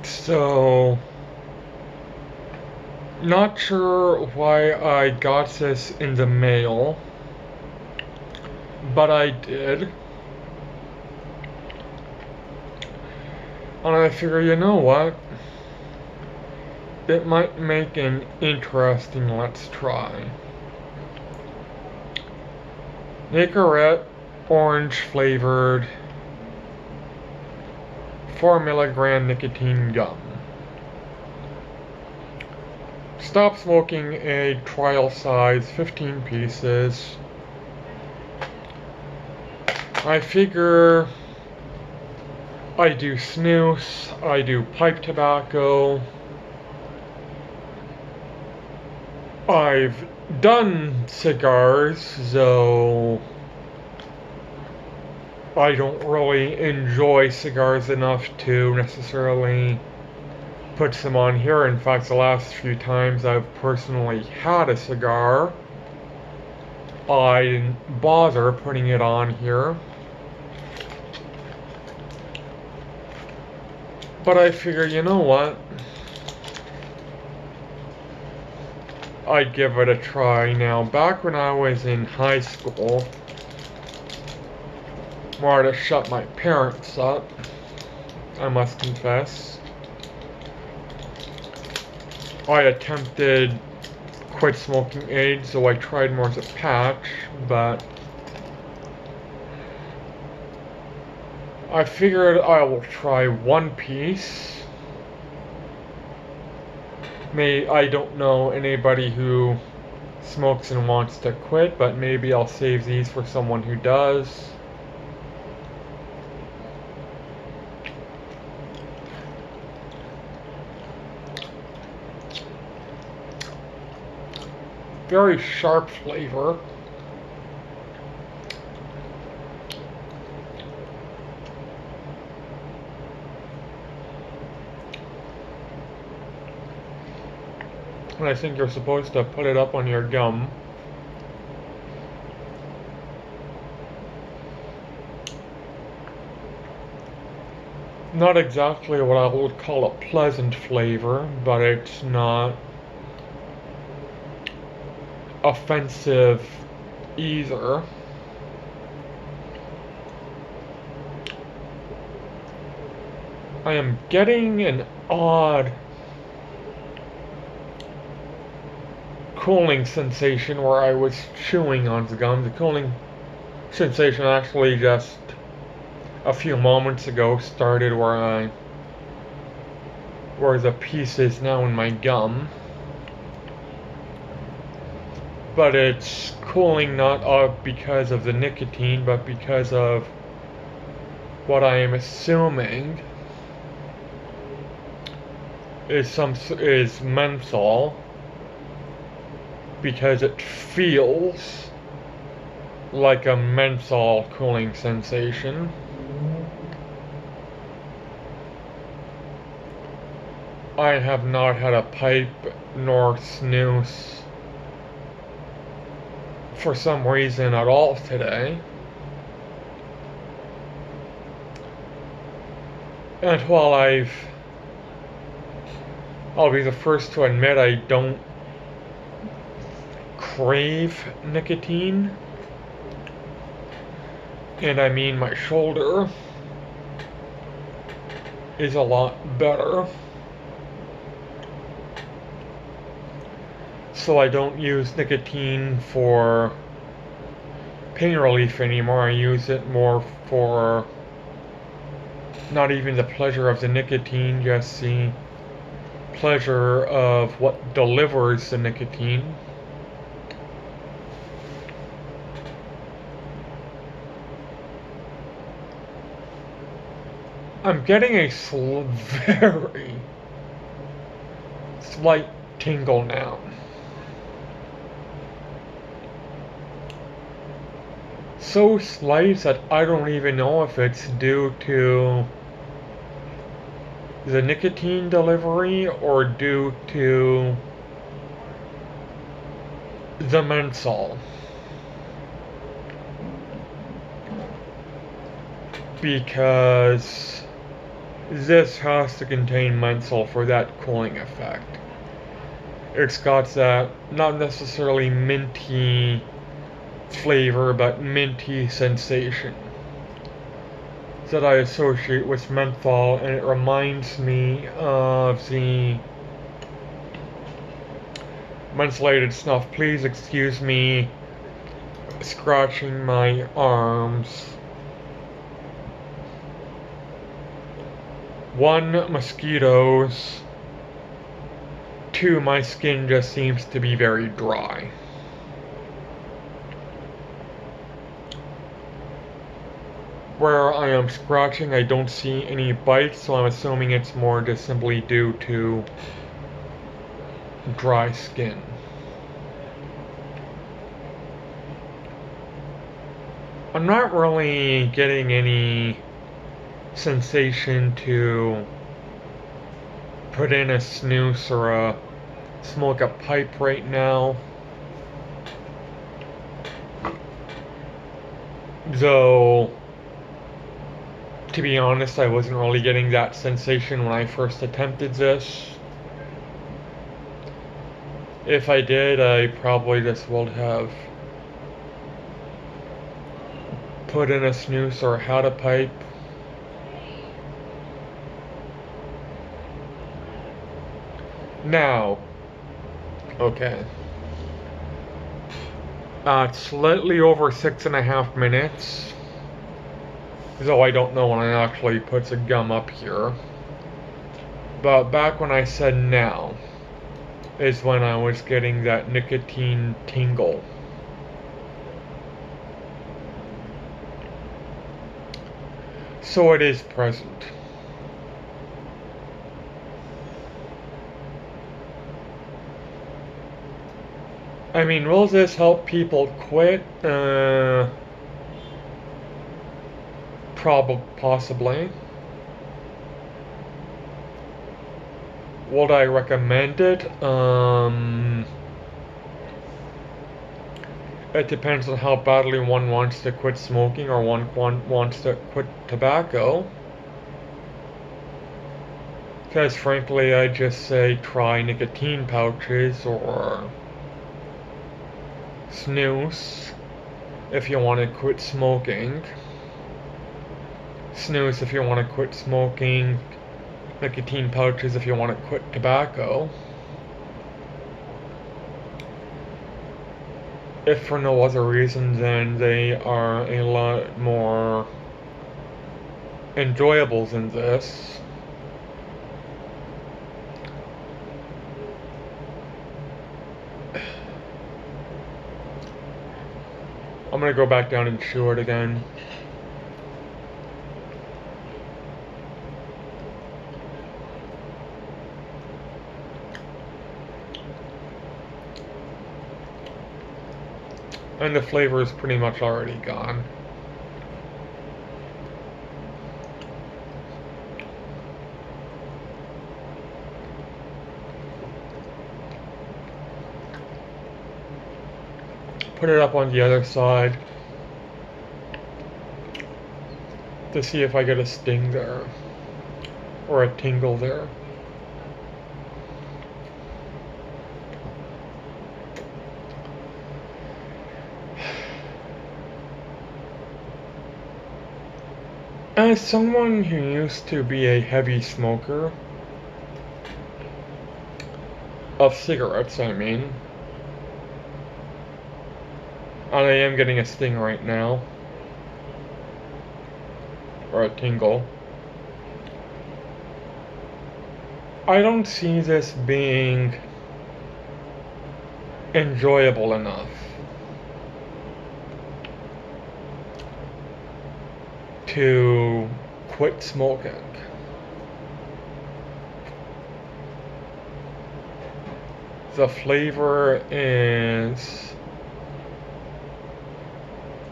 So, not sure why I got this in the mail, but I did. And I figure, you know what? It might make an interesting let's try. Nicorette orange flavored 4 milligram nicotine gum. Stop smoking a trial size 15 pieces. I figure I do snus, I do pipe tobacco. I've done cigars, so I don't really enjoy cigars enough to necessarily put some on here. In fact, the last few times I've personally had a cigar, I didn't bother putting it on here. But I figure, you know what? I'd give it a try. Now, back when I was in high school, more to shut my parents up, I must confess, I attempted quit smoking AIDS, so I tried more as a patch, but I figured I will try one piece. I don't know anybody who smokes and wants to quit, but maybe I'll save these for someone who does. Very sharp flavor. And I think you're supposed to put it up on your gum. Not exactly what I would call a pleasant flavor, but it's not offensive either. I am getting an odd cooling sensation where I was chewing on the gum. The cooling sensation actually just a few moments ago started where the piece is now in my gum. But it's cooling not because of the nicotine, but because of what I am assuming is menthol, because it feels like a menthol cooling sensation. I have not had a pipe nor snooze for some reason at all today. And while I'll be the first to admit I don't crave nicotine, and I mean my shoulder is a lot better. So I don't use nicotine for pain relief anymore. I use it more for not even the pleasure of the nicotine, just the pleasure of what delivers the nicotine. I'm getting a very slight tingle now. So slight that I don't even know if it's due to the nicotine delivery or due to the menthol. Because this has to contain menthol for that cooling effect. It's got that not necessarily minty flavor, but minty sensation that I associate with menthol, and it reminds me of the mentholated snuff. Please excuse me scratching my arms. One, mosquitoes. Two, my skin just seems to be very dry. Where I am scratching, I don't see any bites, so I'm assuming it's more just simply due to dry skin. I'm not really getting any sensation to put in a snooze or smoke a pipe right now. Though, to be honest, I wasn't really getting that sensation when I first attempted this. If I did, I probably just would have put in a snooze or had a pipe. Now, okay. It's slightly over 6.5 minutes. Though I don't know when I actually put the gum up here. But back when I said now is when I was getting that nicotine tingle. So it is present. I mean, will this help people quit? Possibly. Would I recommend it? It depends on how badly one wants to quit smoking or one wants to quit tobacco. Because frankly, I just say try nicotine pouches or snooze if you want to quit smoking. Snooze if you want to quit smoking. Nicotine pouches if you want to quit tobacco. If for no other reason than they are a lot more enjoyable than this. I'm gonna go back down and chew it again. And the flavor is pretty much already gone. Put it up on the other side to see if I get a sting there or a tingle there. As someone who used to be a heavy smoker, of cigarettes I mean, and I am getting a sting right now, or a tingle, I don't see this being enjoyable enough to quit smoking. The flavor is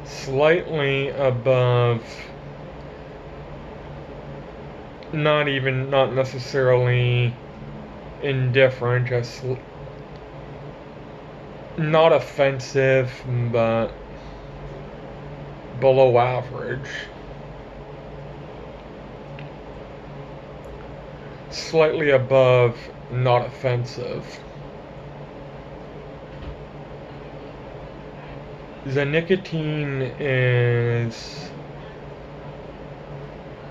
slightly above, not necessarily indifferent, just not offensive, but below average. slightly above not offensive. The nicotine is...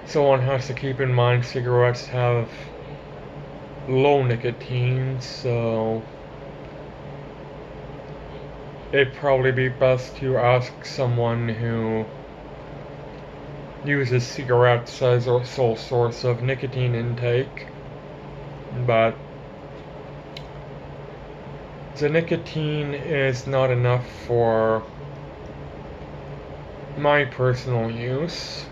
Someone has to keep in mind cigarettes have low nicotine, so it'd probably be best to ask someone who uses cigarettes as a sole source of nicotine intake. But the nicotine is not enough for my personal use.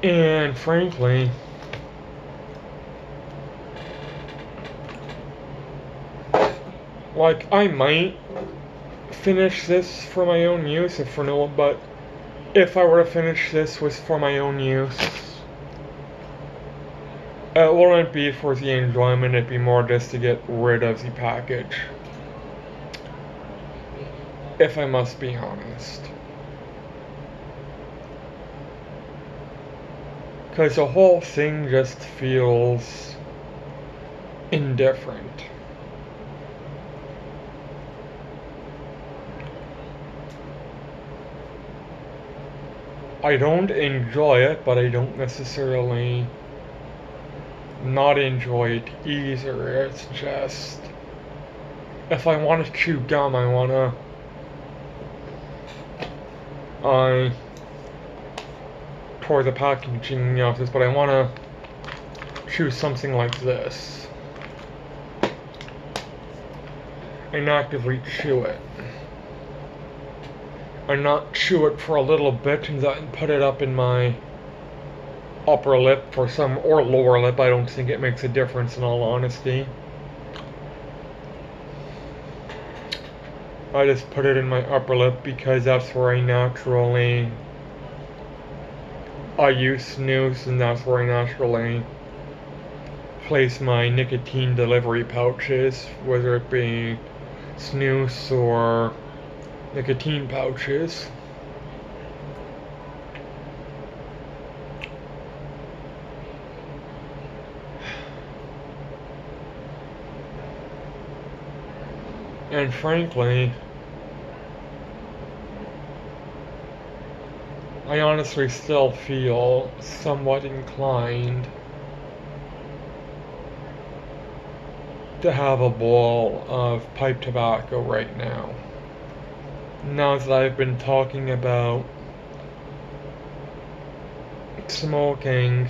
And frankly, like, I might finish this for my own use, but if I were to finish this was for my own use, it wouldn't be for the enjoyment, it'd be more just to get rid of the package. If I must be honest. Because the whole thing just feels indifferent. I don't enjoy it, but I don't necessarily not enjoy it either. It's just, if I want to chew gum, I tore the packaging off this, but I want to chew something like this and actively chew it. And not chew it for a little bit and then put it up in my upper lip or lower lip. I don't think it makes a difference, in all honesty. I just put it in my upper lip because that's where I use snus, and that's where I naturally place my nicotine delivery pouches, whether it be snus or nicotine pouches. And frankly, I honestly still feel somewhat inclined to have a bowl of pipe tobacco right now. Now that I've been talking about smoking,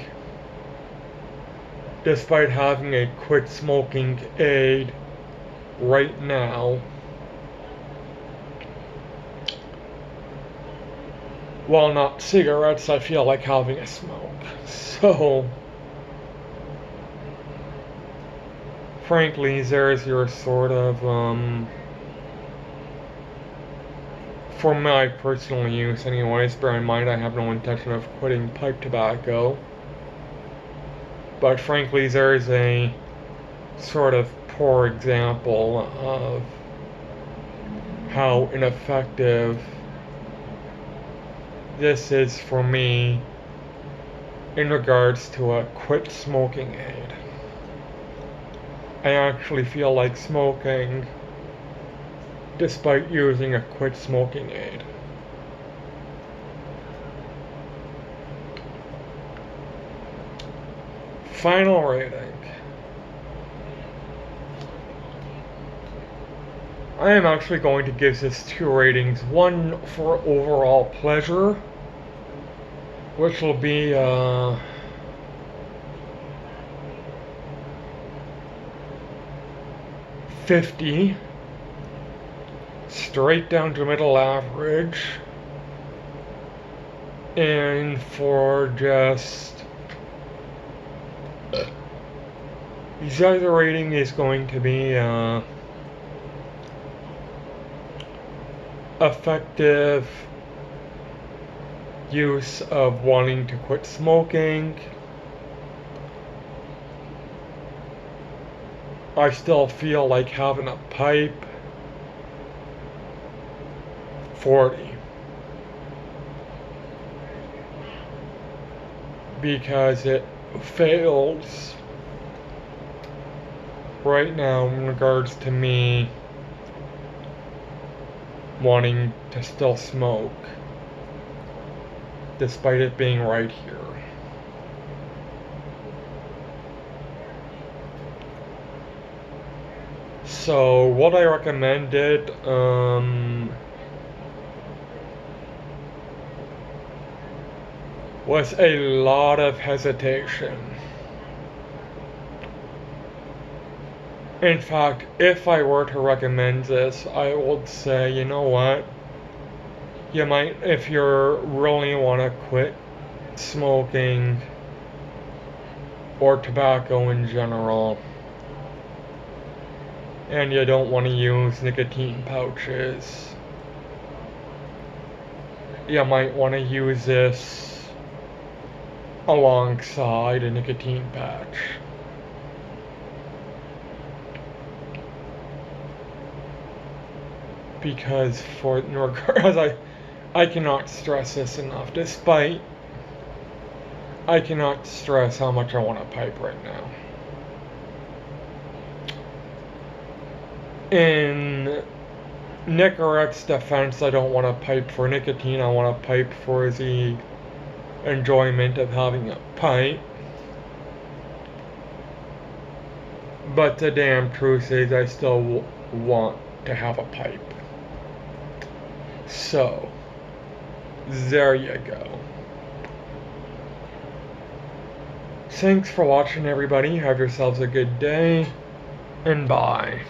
despite having a quit smoking aid right now, while not cigarettes, I feel like having a smoke. So, frankly, there's your sort of, for my personal use anyways, bear in mind I have no intention of quitting pipe tobacco, but frankly there's a sort of poor example of how ineffective this is for me in regards to a quit smoking aid. I actually feel like smoking despite using a quit smoking aid. Final rating. I am actually going to give this 2 ratings. One for overall pleasure, which will be 50, straight down to middle average, and for just the other rating is going to be effective use of wanting to quit smoking, I still feel like having a pipe. 40. Because it fails right now in regards to me wanting to still smoke, despite it being right here. So what I recommended, was a lot of hesitation. In fact, if I were to recommend this, I would say, you know what? You might, if you really want to quit smoking or tobacco in general, and you don't want to use nicotine pouches, you might want to use this alongside a nicotine patch. Because I cannot stress this enough, despite I cannot stress how much I want to pipe right now. In Nicorette's defense, I don't want to pipe for nicotine, I want to pipe for the enjoyment of having a pipe. But the damn truth is, I still want to have a pipe. So, there you go. Thanks for watching, everybody. Have yourselves a good day, and bye.